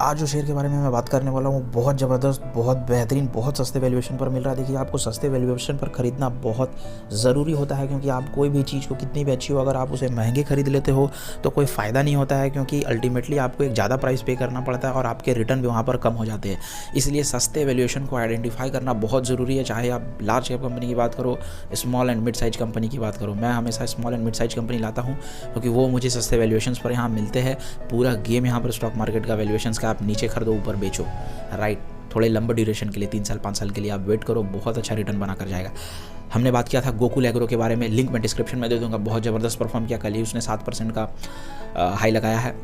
आज जो शेयर के बारे में मैं बात करने वाला हूँ बहुत ज़बरदस्त, बहुत बेहतरीन, बहुत सस्ते वैल्यूएशन पर मिल रहा है। देखिए, आपको सस्ते वैल्यूएशन पर ख़रीदना बहुत ज़रूरी होता है, क्योंकि आप कोई भी चीज़ को कितनी भी अच्छी हो, अगर आप उसे महंगे खरीद लेते हो तो कोई फ़ायदा नहीं होता है, क्योंकि अल्टीमेटली आपको एक ज़्यादा प्राइस पे करना पड़ता है और आपके रिटर्न भी वहाँ पर कम हो जाते हैं। इसलिए सस्ते वैल्यूएशन को आइडेंटिफाई करना बहुत ज़रूरी है, चाहे आप लार्ज कैप कंपनी की बात करो, small and mid size company की बात करो। मैं हमेशा small and mid size company लाता हूँ, क्योंकि वो मुझे सस्ते वैल्यूएशंस पर यहाँ मिलते हैं। पूरा गेम यहाँ पर स्टॉक मार्केट का वैल्यूएशंस का, आप नीचे खरीदो ऊपर बेचो, राइट। थोड़े लंबे ड्यूरेशन के लिए 3 साल 5 साल के लिए आप वेट करो, बहुत अच्छा रिटर्न बना कर जाएगा। हमने बात किया था गोकुल एग्रो के बारे में, लिंक मैं डिस्क्रिप्शन में दे दूंगा। बहुत ज़बरदस्त परफॉर्म किया, कल ही उसने 7% का हाई लगाया है।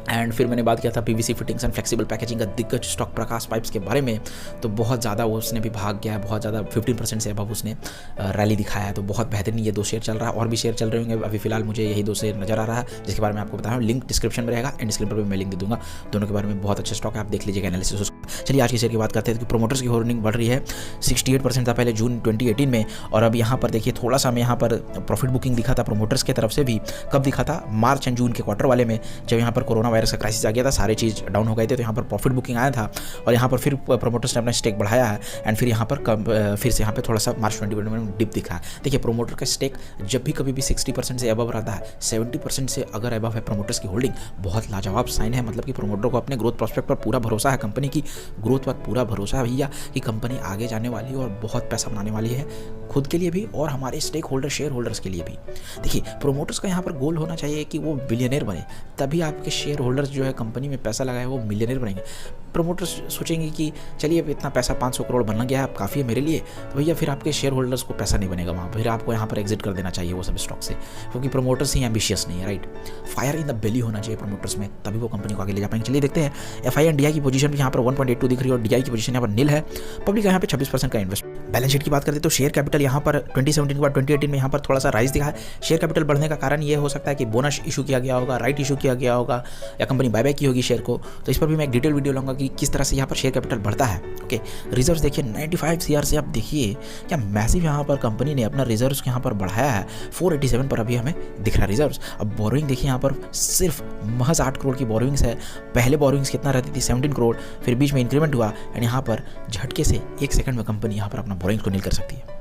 एंड फिर मैंने बात किया था PVC fittings and flexible packaging का दिग्गज स्टॉक प्रकाश पाइप्स के बारे में, तो बहुत ज़्यादा उसने भी भाग गया है, बहुत ज़्यादा 15% से अबव उसने रैली दिखाया है। तो बहुत बेहतरीन ये 2 शेयर चल रहा है, और भी शेयर चल रहे होंगे। अभी फिलहाल मुझे यही 2 शेयर नजर आ रहा है, जिसके बारे में आपको बता रहा हूँ। लिंक डिस्क्रिप्शन में रहेगा एंड स्क्रीन पर भी मैं लिंक दे दूंगा। दोनों के बारे में बहुत अच्छे स्टॉक है, आप देख लीजिएगा एनालिसिस। चलिए आज की शेयर की बात करते हैं कि प्रोमोटर्स की होल्डिंग बढ़ रही है। 68% था पहले जून 2018 में, और अब यहाँ पर देखिए थोड़ा सा हमें यहाँ पर प्रॉफिट बुकिंग दिखा था प्रोमोटर्स की तरफ से भी। कब दिखा था? मार्च एंड जून के क्वार्टर वाले में, जब यहाँ पर कोरोना वायरस का क्राइसिस आ गया था, सारे चीज़ डाउन हो गए थे, तो यहाँ पर प्रॉफिट बुकिंग आया था और यहाँ पर फिर प्रोमोटर्स ने अपना स्टेक बढ़ाया है। एंड फिर यहाँ पर फिर से यहाँ पे थोड़ा सा मार्च 2020 में डिप दिखा है। देखिए, प्रोमोटर का स्टेक जब भी कभी भी 60% से अबव रहता है, 70% से अगर अबव है प्रोमोटर्स की होल्डिंग, बहुत लाजवाब साइन है। मतलब कि प्रोमोटर को अपने ग्रोथ प्रोस्पेक्ट पर पूरा भरोसा है, कंपनी की ग्रोथ पर पूरा भरोसा है भैया, कि कंपनी आगे जाने वाली है और बहुत पैसा बनाने वाली है, खुद के लिए भी और हमारे स्टेक होल्डर शेयर होल्डर्स के लिए भी। देखिए, प्रोमोटर्स का यहाँ पर गोल होना चाहिए कि वो बिलियनर बने, तभी आपके शेयर होल्डर्स जो है कंपनी में पैसा लगाए वो मिलियनर बनेंगे। प्रोमोटर्स सोचेंगे कि चलिए अब इतना पैसा 500 करोड़ बन गया है, अब काफ़ी है मेरे लिए, तो भैया फिर आपके शेयर होल्डर्स को पैसा नहीं बनेगा वहाँ, फिर आपको यहाँ पर एग्जिट कर देना चाहिए वो सब स्टॉक से, क्योंकि प्रोमोटर्स ही एम्बिशियस नहीं है, right. Fire in the belly होना चाहिए प्रोमोटर्स में, तभी वो कंपनी को आगे ले जा पाएंगे। चलिए देखते हैं। एफआई एंड डीआई की पोजीशन भी यहाँ पर 1.82 दिख रही है और डीआई की पोजीशन यहाँ पर नील है। पब्लिक यहाँ पे 26% का इन्वेस्ट। बैलेंस शीट की बात करते हैं तो शेयर कैपिटल यहाँ पर 2017 के बाद 2018 में यहाँ पर थोड़ा सा राइज दिखा है। शेयर कैपिटल बढ़ने का कारण ये हो सकता है कि बोनस इशू किया गया होगा, राइट इशू किया गया होगा, या कंपनी बायबैक की होगी शेयर को। तो इस पर भी मैं एक डिटेल वीडियो लाऊंगा कि किस तरह से यहाँ पर शेयर कैपिटल बढ़ता है। ओके, रिजर्व्स देखिए 95 सीआर से, आप देखिए क्या मैसिव यहाँ पर कंपनी ने अपना रिजर्व्स यहाँ पर बढ़ाया है। 487 पर अभी हमें दिख रहा है रिजर्व्स। अब बोरोइंग देखिए यहाँ पर सिर्फ महज 8 करोड़ की बोरोइंग्स है। पहले बोरोइंग्स कितना रहती थी? 17 करोड़, फिर बीच में इंक्रीमेंट हुआ एंड यहाँ पर झटके से 1 सेकंड में कंपनी यहाँ पर अपना बोरोइंग्स को नील कर सकती है।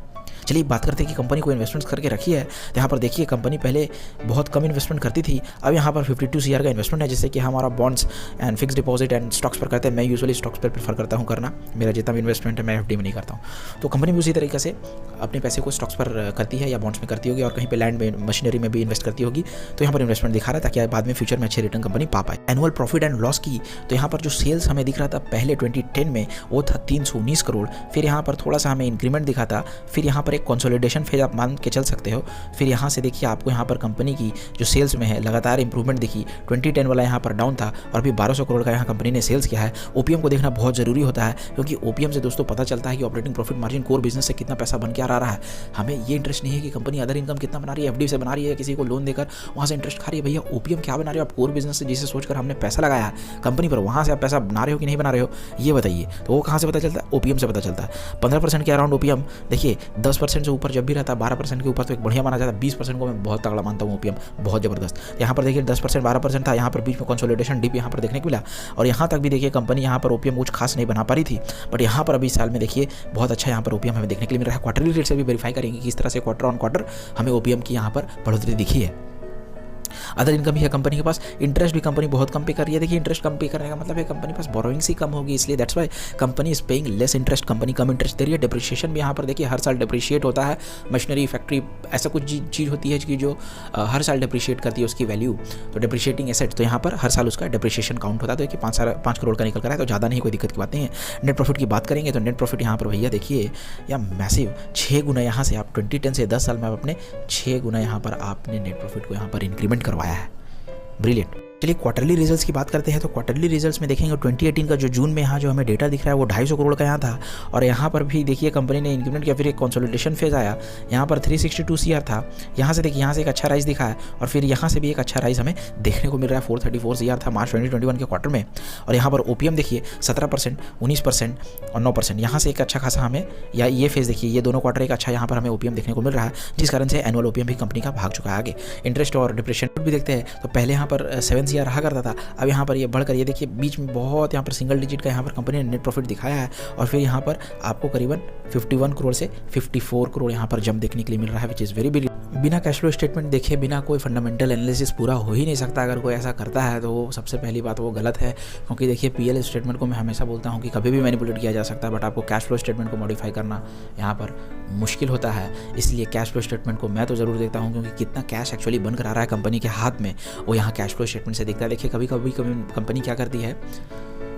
चलिए बात करते हैं कि कंपनी को इन्वेस्टमेंट्स करके रखी है। तो यहाँ पर देखिए कंपनी पहले बहुत कम इन्वेस्टमेंट करती थी, अब यहाँ पर 52 सीआर का इन्वेस्टमेंट है, जिससे कि हमारा bonds and fix deposit and stocks पर करते हैं। मैं यूजुअली स्टॉक्स पर प्रेफर करता हूँ करना, मेरा जितना भी इन्वेस्टमेंट है मैं एफडी में नहीं करता हूँ। तो कंपनी भी उसी तरीके से अपने पैसे को स्टॉक्स पर करती है या बॉन्ड्स में करती होगी, और कहीं पर लैंड में मशीनरी में भी इन्वेस्ट करती होगी। तो यहाँ पर इन्वेस्टमेंट दिखा रहा है ताकि बाद में फ्यूचर में अच्छे रिटर्न कंपनी पा पाए। एनुअल प्रॉफिट एंड लॉस की तो यहाँ पर जो सेल्स हमें दिख रहा था पहले 2010 में वो था 319 करोड़, फिर यहाँ पर थोड़ा सा हमें इंक्रीमेंट दिखा था, फिर यहाँ पर एक कंसोलिडेशन फेज आप मान के चल सकते हो। फिर यहाँ से देखिए आपको यहाँ पर कंपनी की जो सेल्स में है लगातार इंप्रूवमेंट दिखी। 2010 वाला यहाँ पर डाउन था और अभी 1200 करोड़ का यहाँ कंपनी ने सेल्स किया है। ओपीएम को देखना बहुत जरूरी होता है, क्योंकि ओपीएम से दोस्तों पता चलता है कि operating profit margin core business से कितना पैसा बन के आ रहा है। हमें ये इंटरेस्ट नहीं है कि कंपनी अदर इनकम कितना बना रही है, एफडी से बना रही है, किसी को लोन देकर वहाँ से इंटरेस्ट खा रही है। भैया ओपीएम क्या बना रहे हो आप कोर बिजनेस से, जिसे सोचकर हमने पैसा लगाया है कंपनी पर, वहाँ से आप पैसा बना रहे हो कि नहीं बना रहे हो, ये बताइए। तो वो कहाँ से पता चलता है? ओपीएम से पता चलता है। 15% के अराउंड ओपीएम देखिए, 10% से ऊपर जब भी रहता है, 12% के ऊपर तो एक बढ़िया माना जाता है। 20% को मैं बहुत तगड़ा मानता हूँ ओपीएम, बहुत जबरदस्त। यहाँ पर देखिए 10% 12% था, यहाँ पर बीच में कंसोलिडेशन डिप यहाँ पर देखने को मिला, और यहाँ तक भी देखिए कंपनी यहाँ पर ओपीएम कुछ खास नहीं बना पा रही थी, बट यहाँ पर अभी साल में देखिए बहुत अच्छा यहाँ पर ओपीएम हमें देखने के लिए मिल रहा है। क्वार्टरली रेट से भी वेरीफाई करेंगे कि किस तरह से क्वार्टर ऑन क्वार्टर हमें ओपीएम की यहाँ पर बढ़ोतरी दिखी है। अदर इनकम ही है कंपनी के पास। इंटरेस्ट भी कंपनी बहुत कम पे कर रही है। देखिए इंटरेस्ट कम पे करने का मतलब है कंपनी के पास बोरोइंग्स ही कम होगी, इसलिए that's why company is paying less interest. Company कम इंटरेस्ट दे रही है। डिप्रिशिएशन भी यहाँ पर देखिए हर साल डिप्रिशिएट होता है। मशीनरी फैक्ट्री ऐसा कुछ चीज़ होती है कि जो हर साल डिप्रिशिएट करती है उसकी वैल्यू, तो डिप्रिशिएटिंग एसेट, तो यहाँ पर हर साल उसका डिप्रिशिएशन काउंट होता है। तो देखिए 5 करोड़ का निकल कर है, तो ज़्यादा नहीं, कोई दिक्कत की बात नहीं है। नेट प्रॉफिट की बात करेंगे तो नेट प्रॉफिट यहाँ पर भैया देखिए या मैसिव 6 गुना यहाँ से आप 2010 से 10 साल में आप अपने 6 गुना यहाँ पर आपने नेट प्रॉफिट को यहाँ पर इंक्रीमेंट करवाया है। ब्रिलियंट। चलिए क्वार्टरली रिजल्ट्स की बात करते हैं। तो क्वार्टरली रिजल्ट्स में देखेंगे 2018 का जो जून में यहाँ जो हमें डेटा दिख रहा है वो 250 करोड़ का यहाँ था, और यहाँ पर भी देखिए कंपनी ने इंक्रीमेंट किया, फिर एक कंसोलिडेशन फेज आया, यहाँ पर 362 सीआर था। यहाँ से देखिए यहाँ से एक अच्छा राइज दिखा है, और फिर यहाँ से भी एक अच्छा राइज हमें देखने को मिल रहा है। 434 सीआर था मार्च 2021 के क्वार्टर में, और यहाँ पर ओपीएम देखिए 17%, 19% और 9%। यहाँ से एक अच्छा खासा हमें, या ये फेज देखिए ये दोनों क्वार्टर एक अच्छा यहाँ पर हमें ओपीएम देखने को मिल रहा है, जिस कारण से एनुअल ओपीएम भी कंपनी का भाग चुका है आगे। इंटरेस्ट और डिप्रेशन भी देखते हैं तो पहले यहाँ पर 7 CR रहा करता था, अब यहाँ पर ये बढ़कर ये देखिए बीच में बहुत यहाँ पर सिंगल डिजिट का यहाँ पर कंपनी ने नेट प्रॉफिट दिखाया है और फिर यहाँ पर आपको करीबन 51 करोड़ से 54 करोड़ यहाँ पर जंप देखने के लिए मिल रहा है, विच इज़ वेरी बिग। बिना कैश फ्लो स्टेटमेंट देखे बिना कोई फंडामेंटल एनालिसिस पूरा हो ही नहीं सकता। अगर कोई ऐसा करता है तो वो सबसे पहली बात वो गलत है, क्योंकि देखिए PL स्टेटमेंट को मैं हमेशा बोलता हूँ कि कभी भी मैनिपुलेट किया जा सकता है, बट आपको कैश फ्लो स्टेटमेंट को मॉडिफाई करना यहाँ पर मुश्किल होता है। इसलिए कैश फ्लो स्टेटमेंट को मैं तो ज़रूर देखता हूँ, क्योंकि कितना कैश एक्चुअली बनकर आ रहा है कंपनी के हाथ में वो यहाँ कैश फ्लो स्टेटमेंट से दिखता है। देखिए कभी कभी कंपनी क्या करती है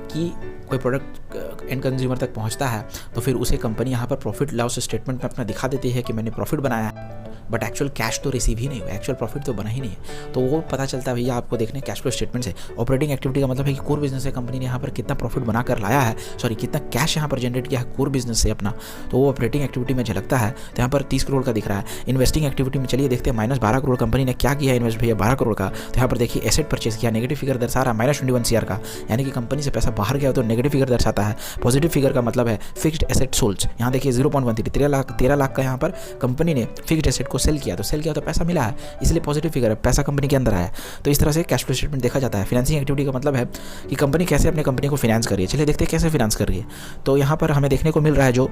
कि कोई प्रोडक्ट एंड कंज्यूमर तक पहुंचता है तो फिर उसे कंपनी यहाँ पर प्रॉफिट लॉस स्टेटमेंट में अपना दिखा देती है कि मैंने प्रॉफिट बनाया है, बट एक्चुअल कैश तो रिसीव ही नहीं हुआ, एक्चुअल प्रॉफिट तो बना ही नहीं है। तो वो पता चलता है भैया आपको देखने कैश फ्लो स्टेटमेंट से। ऑपरेटिंग एक्टिविटी का मतलब है कि कोर बिजनेस से कंपनी ने यहाँ पर कितना प्रॉफिट बना कर लाया है, कितना कैश यहाँ पर जनरेट किया है कोर बिजनेस से अपना, तो वो ऑपरेटिंग एक्टिविटी में झलकता है। तो यहाँ पर 30 करोड़ का दिख रहा है। इन्वेस्टिंग एक्टिविटी में चलिए देखते हैं -12 करोड़ कंपनी ने क्या किया इन्वेस्ट भैया 12 करोड़ का। तो यहाँ पर देखिए एसेट परचेज किया, नेगेटिव फिगर दर्शा रहा है -21 CR का, यानी कि कंपनी से पैसा बाहर गया तो नेगेटिव फिगर दर्शाता है। पॉजिटिव फिगर का मतलब है फिक्स्ड एसेट सोल्ड, यहाँ देखिए 0.13 13 लाख का यहाँ पर कंपनी ने फिक्स्ड एसेट को सेल किया, तो पैसा मिला है, इसलिए पॉजिटिव फिगर है, पैसा कंपनी के अंदर आया। तो इस तरह से कैश फ्लो स्टेटमेंट देखा जाता है। फाइनेंसिंग एक्टिविटी का मतलब है कि कंपनी कैसे अपने कंपनी को फाइनेंस कर रही है। चलिए देखते हैं कैसे फाइनेंस कर रही है। तो यहाँ पर हमें देखने को मिल रहा है जो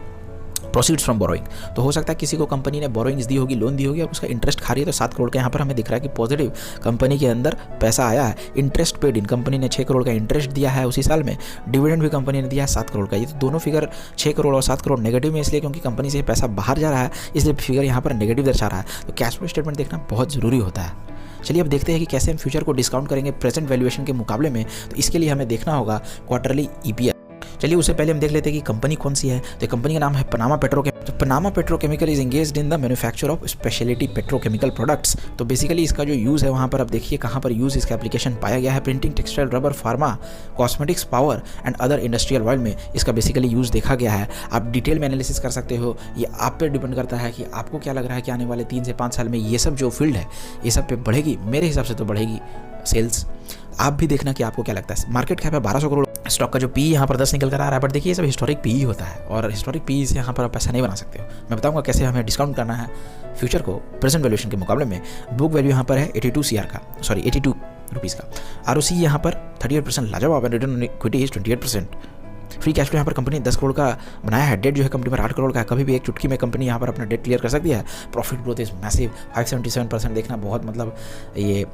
प्रोसीड्स फ्रॉम बोरोइंग। तो हो सकता है किसी को कंपनी ने बोरोइंग्स दी होगी, लोन दी होगी और उसका इंटरेस्ट खा रही है, तो 7 करोड़ का यहाँ पर हमें दिख रहा है कि पॉजिटिव कंपनी के अंदर पैसा आया है। इंटरेस्ट पेड इन, कंपनी ने 6 करोड़ का इंटरेस्ट दिया है उसी साल में, डिविडेंड भी कंपनी ने दिया है 7 करोड़ का। ये तो दोनों फिगर 6 करोड़ और 7 करोड़ नेगेटिव में, इसलिए क्योंकि कंपनी से पैसा बाहर जा रहा है, इसलिए फिगर यहाँ पर नेगेटिव दर्शा रहा है। तो कैश फ्लो स्टेटमेंट देखना बहुत ज़रूरी होता है। चलिए अब देखते हैं कि कैसे हम फ्यूचर को डिस्काउंट करेंगे प्रेजेंट वैल्यूएशन के मुकाबले में। तो इसके लिए हमें देखना होगा क्वार्टरली EPS। चलिए उससे पहले हम देख लेते हैं कि कंपनी कौन सी है। तो कंपनी का नाम है पनामा पेट्रोकेमिकल। तो Panama petrochemical is engaged in the manufacture of speciality petrochemical products. तो बेसिकली इसका जो यूज़ है वहाँ पर आप देखिए कहाँ पर यूज़ इसका एप्लीकेशन पाया गया है। Printing, textile, rubber, pharma, cosmetics, power and other industrial world में इसका बेसिकली यूज़ देखा गया है। आप डिटेल में एनालिसिस कर सकते हो, ये आप पे डिपेंड करता है कि आपको क्या लग रहा है कि आने वाले 3 से 5 साल में ये सब जो फील्ड है ये सब पे बढ़ेगी। मेरे हिसाब से तो बढ़ेगी सेल्स। आप भी देखना कि आपको क्या लगता है। मार्केट कैप है 1200 करोड़, स्टॉक का जो PE यहाँ पर 10 निकल कर आ रहा है, बट देखिए ये सब हिस्टोरिक PE होता है और हिस्टोरिक PE से यहाँ पर आप पैसा नहीं बना सकते हो। मैं बताऊंगा कैसे हमें डिस्काउंट करना है फ्यूचर को प्रेजेंट वैल्यूएशन के मुकाबले में। बुक वैल्यू यहाँ पर है 82 रुपीज़ का। ROC यहाँ पर 38%, लाजवाब, return on equity is 28%। Free cash flow यहाँ पर कंपनी 10 करोड़ का बनाया है। डेट जो है कंपनी पर 8 करोड़ का है। कभी भी एक चुटकी में कंपनी यहाँ पर अपना डेट क्लियर कर सकती है। प्रॉफिट ग्रोथ इज मैसिव, 577% देखना बहुत मतलब ये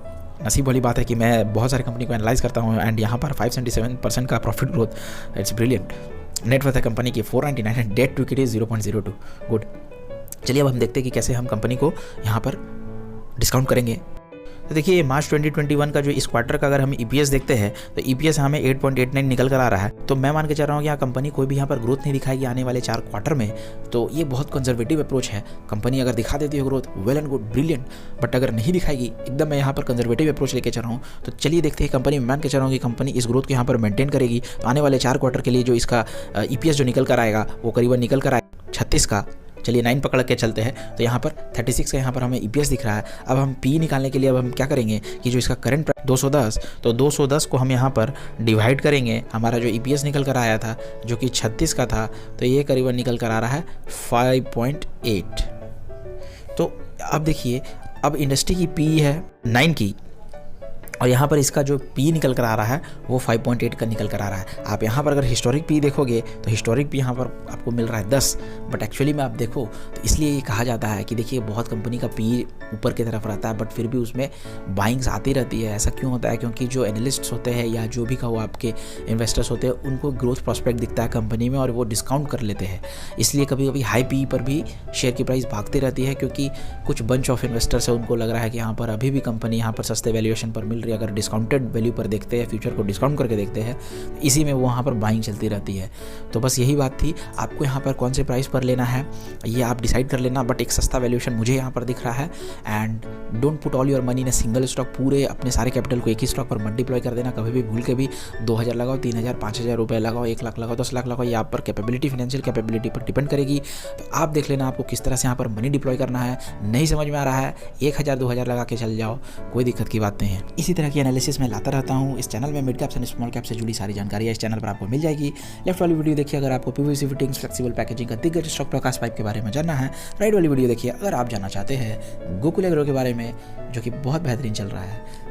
नसीब वाली बात है कि मैं बहुत सारी कंपनी को एनालाइज करता हूँ एंड यहाँ पर 577% का profit growth, it's brilliant. Net worth है कंपनी की 499 है, डेट टू इक्विटी 0.02, गुड। चलिए अब हम देखते हैं कि कैसे हम कंपनी को यहाँ पर डिस्काउंट करेंगे। तो देखिए मार्च 2021 का जो इस क्वार्टर का अगर हम EPS देखते हैं तो EPS हमें 8.89 निकल कर आ रहा है। तो मैं मान के चल रहा हूँ कि यहाँ कंपनी कोई भी यहाँ पर ग्रोथ नहीं दिखाएगी आने वाले 4 क्वार्टर में। तो ये बहुत कंजर्वेटिव अप्रोच है। कंपनी अगर दिखा देती है growth, well and good, brilliant, but अगर नहीं दिखाएगी, एकदम मैं यहाँ पर कंजर्वेटिव अप्रोच लेके चल रहा हूँ। तो चलिए देखते हैं कंपनी, मान के चल रहा हूँ कि कंपनी इस ग्रोथ को यहाँ पर मेंटेन करेगी। तो आने वाले 4 क्वार्टर के लिए जो इसका EPS जो निकल कर आएगा वो करीबन निकल कर आएगा 36 का। चलिए 9 पकड़ के चलते हैं। तो यहाँ पर 36 का यहाँ पर हमें EPS दिख रहा है। अब हम PE निकालने के लिए अब हम क्या करेंगे कि जो इसका करंट प्राइस 210, तो 210 को हम यहाँ पर डिवाइड करेंगे। हमारा जो EPS निकल कर आया था जो कि 36 का था, तो ये करीबन निकल कर आ रहा है 5.8। तो अब देखिए अब इंडस्ट्री की PE है 9 की और यहाँ पर इसका जो PE निकल कर आ रहा है वो 5.8 का निकल कर आ रहा है। आप यहाँ पर अगर हिस्टोरिक PE देखोगे तो हिस्टोरिक PE यहाँ पर आपको मिल रहा है 10, बट एक्चुअली में आप देखो तो इसलिए ये कहा जाता है कि देखिए बहुत कंपनी का PE ऊपर की तरफ रहता है बट फिर भी उसमें बाइंग्स आती रहती है। ऐसा क्यों होता है? क्योंकि जो एनालिस्ट्स होते हैं या जो भी कहो आपके इन्वेस्टर्स होते हैं उनको ग्रोथ प्रॉस्पेक्ट दिखता है कंपनी में और वो डिस्काउंट कर लेते हैं। इसलिए कभी कभी हाई PE पर भी शेयर की प्राइस भागती रहती है क्योंकि कुछ बंच ऑफ इन्वेस्टर्स है, उनको लग रहा है कि यहाँ पर अभी भी कंपनी यहाँ पर सस्ते वैल्यूएशन पर मिल रही है। अगर डिस्काउंटेड वैल्यू पर देखते हैं, फ्यूचर को डिस्काउंट करके देखते हैं, इसी में वो वहाँ पर बाइंग चलती रहती है। तो बस यही बात थी, आपको यहाँ पर कौन से प्राइस पर लेना है ये आप डिसाइड कर लेना, बट एक सस्ता वैल्यूएशन मुझे यहाँ पर दिख रहा है। And don't put all your money in a single stock. पूरे अपने सारे कैपिटल को एक ही स्टॉक पर मत डिप्लॉय कर देना। कभी भी भूल के भी 2000 लगाओ, 3000, 5000 रुपये लगाओ, 1 लाख लगाओ, 10 लाख लगाओ, ये आप पर कैपेबिलिटी, फाइनेंशियल कैपेबिलिटी पर डिपेंड करेगी। तो आप देख लेना आपको किस तरह से यहाँ पर मनी डिप्लॉय करना है। नहीं समझ में आ रहा है 1000, 2000 लगा के चल जाओ, कोई दिक्कत की बात नहीं है। इसी तरह की एनालिसिस मैं लाता रहता हूँ। इस चैनल में mid caps and small cap से जुड़ी सारी जानकारी इस चैनल पर आपको मिल जाएगी। लेफ्ट वाली वीडियो देखिए अगर आपको पीवीसी फिटिंग्स, फ्लेक्सिबल पैकेजिंग का दिग्गज स्टॉक प्रकाश पाइप के बारे में जानना है। राइट वाली वीडियो देखिए अगर आप जानना चाहते हैं गोकुल एग्रो के बारे में जो कि बहुत बेहतरीन चल रहा है।